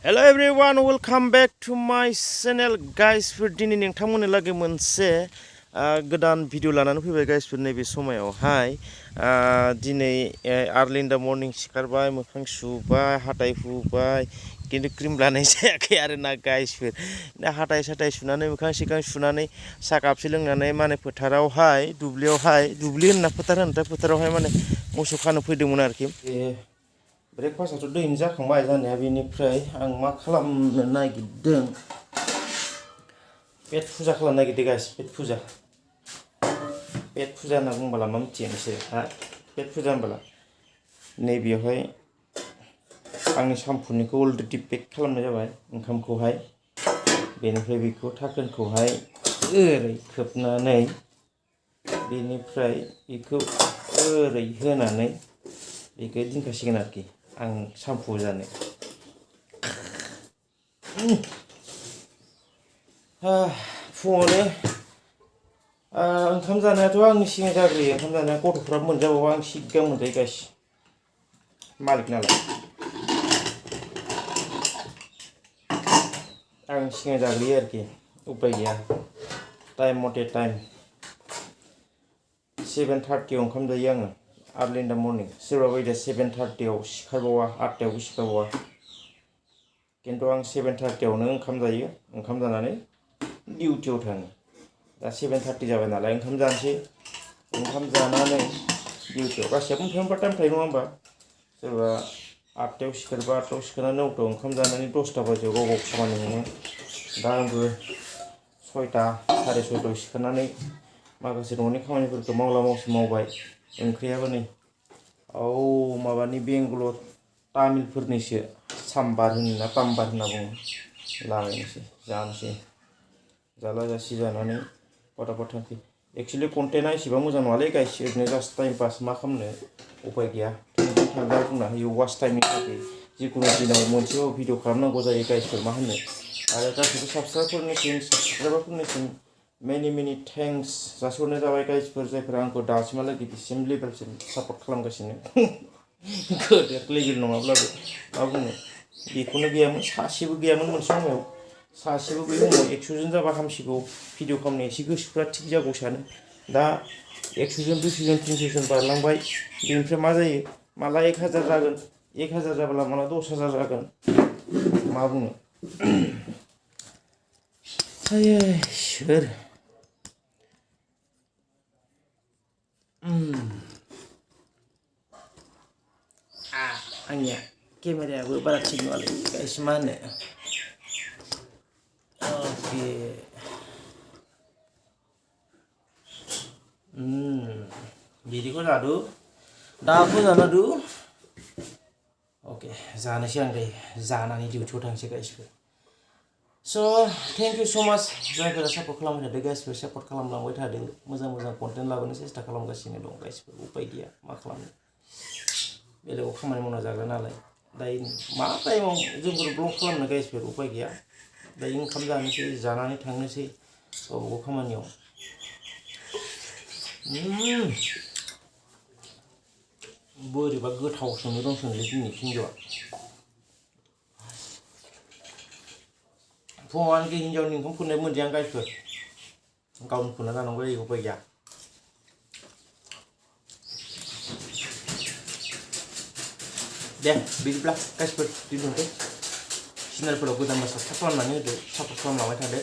Hello everyone, welcome back to my channel guys. For दिनै नोंथांमोननो लागै मोनसे गोदान भिडिअ लानानै फैबाय guys फोर नैबे समायावहाय दिनै early in the morning सिखारबाय मोखां सुबाय हाथाय हुबाय किन्तु क्रिम लानाय जायाखै आरो ना guys फोर दा हाथाय साथाय सुनानै मोखां सिखां सुनानै साहा कापसे लोंनानै माने फोथारावहाय दुब्लियावहाय दुब्लि होनना फोथारावहाय माने मोसौ खानो फैदोंमोन आरोखि ब्रेकफास्टआथ' दैनो जाखांबाय जानाया बेनिफ्राय आं मा खालामनो नागिरदों पेट फुजा खालामनो नागिरदों गाइस पेट फुजा होनना बुंबाला मा मिथियो नोंसोर पेट फुजा होनबाला नैबेयावहाय आंनि सामफुनिखौ अलरेडि पेक खालामनाय जाबाय ओंखामखौहाय बेनिफ्राय बेखौ थाखोनखौहाय ओरै खोबनानै बेनिफ्राय बेखौ ओरै होनानै बेखौ दिंखासिगोन आरोखि आं सामफु जानो फुङावनो ओंखाम जानायाथ' आंनि सिगां जाग्रोयो ओंखाम जानाया गथ'फ्राबो मोनजाबावो आं सिगां मोनजायो गाइस मालिक नालाय आं सिगां जाग्रोयो आरोखि उपाय गैया टाइम मथे टाइम 7:30 आव ओंखाम जायो आङो early in the morning सोरबा बायदिया 7:30 आव सिखारबावा 8टायावबो सिखारबावा किन्तु आं 7:30 आवनो ओंखाम जायो ओंखाम जानानै डिउटियाव थाङो दा 7:30 जाबाय नालाय ओंखाम जानोसै ओंखाम जानानै डिउटियाव गासैबो मोनफ्रोमबो टाइम थायो नङा होमबा सोरबा 8टायाव सिखारबा 8टायाव सिखारनानै 9टायाव ओंखाम जानानै 10टा बाजियाव गाव गाव खामानि मोनो दा आंबो 6टा 6:30 सिखारनानै माखासे न'नि खामानिफोरखौ मावला मावसि मावबाय ओंख्रियाबो नै माबानि बेंगलर तामिलफोरनिसो साम्बार होनना ताम्बार होनना बुङो लागायनोसै जानोसै जाला जासि जानानै फटाफट थांसै एक्सुवेलि कन्टेन्टआ एसेबां मोजां नङालै गाइस ओरैनो जास्ट टाइम पास मा खालामनो उपाय गैया थांग्रा बुंना होयो वाच टाइमनि थाखाय जिखुनु दिनाव मोनसेल' भिडिअ खालामनांगौ जायो गाइसफोर मा होनो आरो गासैबो साबस्क्राइबारफोरनिसिम मेनि थेंक्स जासिहरनाय जाबाय गाइसफोर जायफोरा आंखौ दासिमहालागै बिसिम लेभेलसिम सापर्ट खालामगासिनो गोदोर लेभेल नङाब्लाबो मा बुंनो बेखौनो गैयामोन सासेबो गैयामोन मोनसे समाव सासेबो बे समाव 100 जन जाबा हामसिगौ भिडिअ खालामनो एसे गोसोफ्रा थिग जागौ सानो दा 100 जन 200 जन 300 जन बारलांबाय बेनिफ्राय मा जायो माला 1000 जागोन 1000 जाब्ला माला 10,000 जागोन मा बुंनो सोर आंनिया केमेरायाबो बारा थिग नङालै गाइस मा होनो ओके बिदिखौ जादो दाखौ जानादु अके जानोसै आं दे जानानै डिउटियाव थांसै गाइसफोर स' थेंक इउ स' माच जायफोरा सापर्ट खालामबाय थादों गाइसफोर सापर्ट खालामलांबाय थादों मोजां कन्टेन्ट लाबोनो सेस्था खालामगासिनो दं गाइसफोर उपाय गैया मा खालामनो बेलेगाव खामानि मावना जाग्रा नालाय दायो मा टाइमाव जोंफोर ब्लग खालामनो गाइसफोर उपाय गैया दायो ओंखाम जानोसै जानानै थांनोसै गावबागाव खामानियाव बोरैबा गोथाव संनो दंसोंलै दिनै हिन्जावआ फुङाव आंखि हिन्जावनि ओंखाम खुरनाय मोनजाया आं गाइसफोर गावनो खुरना जानांगौ जायो उपाय गैया दे बिदिब्ला गाइसफोर दोनथ'नोसै चेनेलफोराव गोदानबा साबस्क्राइब खालामनानै होदो सापर्ट खालामलांबाय थादो